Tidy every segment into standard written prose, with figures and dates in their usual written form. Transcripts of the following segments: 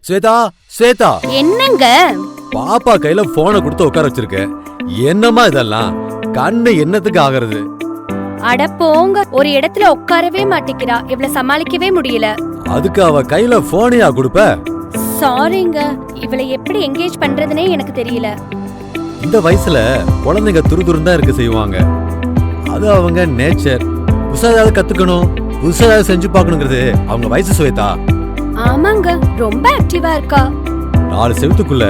ஸ்வேதா, ஸ்வேதா, என்னங்க? பாப்பா கையில போனை கொடுத்து உட்கார வச்சிருக்க. என்னம்மா இதெல்லாம்? கண்ணு என்னத்துக்கு ஆகிறது? அட போங்க, ஒரு இடத்துல உட்காரவே மாட்டேங்கிறா. இவள சமாளிக்கவே முடியல. அதுக்கு அவ கையில போனையா கொடுப்ப? சாரிங்க, இவளை எப்படி என்கேஜ் பண்றதுனே எனக்கு தெரியல. இந்த வயசுல குழந்தைங்க துருதுருன்னு தான் இருக்க செய்வாங்க. அது அவங்க நேச்சர். புதுசா ஏதாவது கத்துக்கணும், புதுசா ஏதாவது செஞ்சு பார்க்கணுங்கிறது அவங்க வயசு ஸ்வேதா. ஆமாங்க, ரொம்ப ஆக்டிவா இருக்கா. 4 செவத்துக்குள்ள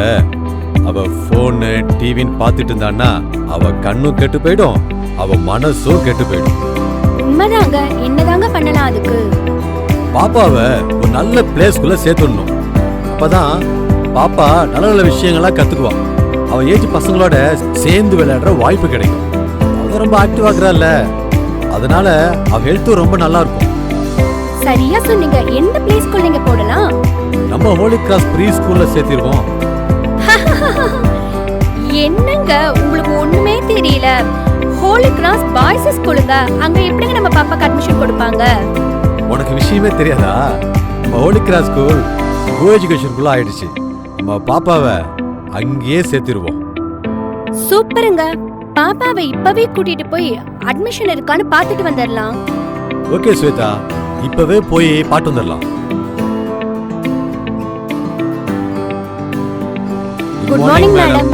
அவ போனு டிவின்னு பாத்துட்டு இருந்தான்னா அவ கண்ணும் கெட்டு போயிடும், அவ மனசும் கெட்டு போயிடும். உண்மைதாங்க. என்னதாங்க பண்ணலாம் அதுக்கு? பாப்பாவை ஒரு நல்ல பிளேஸ்க்குள்ள சேர்த்துடணும். அப்பதான் பாப்பா நல்ல நல்ல விஷயங்களா கத்துக்குவா. அவ ஏஜ் பசங்களோட சேர்ந்து விளையாடுற வாய்ப்பு கிடைக்கும். அவ ரொம்ப ஆக்டிவா இருக்கிறாள்ல, அதனால அவ ஹெல்த்தும் ரொம்ப நல்லா இருக்கும். சரியா சொன்னீங்க. எந்த பிளே ஸ்கூல் நீங்க போடலாம்? நம்ம ஹோலி கிராஸ் ப்ரீ ஸ்கூல்ல சேர்த்திருவோம். என்னங்க உங்களுக்கு ஒண்ணுமே தெரியல? ஹோலி கிராஸ் பாய்ஸ் ஸ்கூலுங்க. அங்க எப்படிங்க நம்ம பாப்பாக்கு அட்மிஷன் கொடுப்பாங்க? உனக்கு விஷயமே தெரியாதா? நம்ம ஹோலி கிராஸ் ஸ்கூல் கோ எஜுகேஷனுக்குள்ள ஆயிடுச்சு. நம்ம பாப்பாவை அங்கேயே சேர்த்திருவோம். சூப்பருங்க. பாப்பாவை இப்பவே கூட்டிட்டு போய் அட்மிஷன் இருக்கான்னு பாத்துட்டு வந்துடலாம். ஓகே ஸ்வேதா, இப்பவே போய் பாட்டு வந்துடலாம். Good morning madam.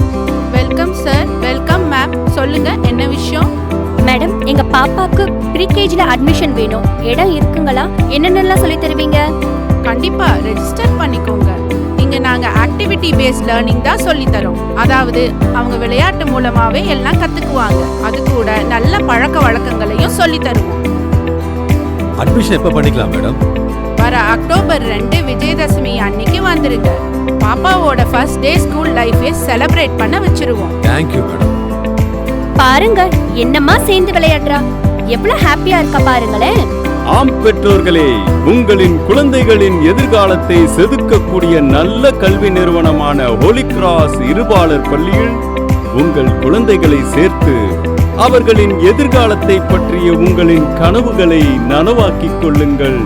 Welcome sir. Welcome ma'am. சொல்லுங்க, என்ன விஷயம்? மேடம், எங்க பாப்பாக்கு ப்ரீகேஜில அட்மிஷன் வேணும். இடம் இருக்குங்களா? என்னென்னலாம் சொல்லி தருவீங்க? கண்டிப்பா ரெஜிஸ்டர் பண்ணிக்கோங்க. இங்க நாங்க ஆக்டிவிட்டி பேஸ்ட் லேர்னிங் தான் சொல்லி தரோம். அதாவது அவங்க விளையாட்டு மூலமாவே எல்லாம் கத்துக்குவாங்க. அது கூட நல்ல பழக்க வழக்கங்களையும் சொல்லி தருவோம். அட்மிஷன் எப்ப பண்ணிக்கலாம் மேடம்? வர அக்டோபர் 2 விஜயதசமி அன்னைக்கு வந்துருங்க. பாப்பாவோட ஃபர்ஸ்ட் டே ஸ்கூல் லைஃபை செலிப்ரேட் பண்ண வச்சிருவோம். Thank you madam. பாருங்க, என்னமா சேர்ந்து விளையாடுறா. எவ்வளவு ஹாப்பியா இருக்கா பாருங்களேன். ஆம் பெற்றோர்களே, உங்களின் குழந்தைகளின் எதிர்காலத்தை செதுக்கக்கூடிய நல்ல கல்வி நிறுவனமான ஹோலி கிராஸ் இருபாலர் பள்ளியில் உங்கள் குழந்தைகளை சேர்த்து அவர்களின் எதிர்காலத்தை பற்றிய உங்களின் கனவுகளை நனவாக்கிக் கொள்ளுங்கள்.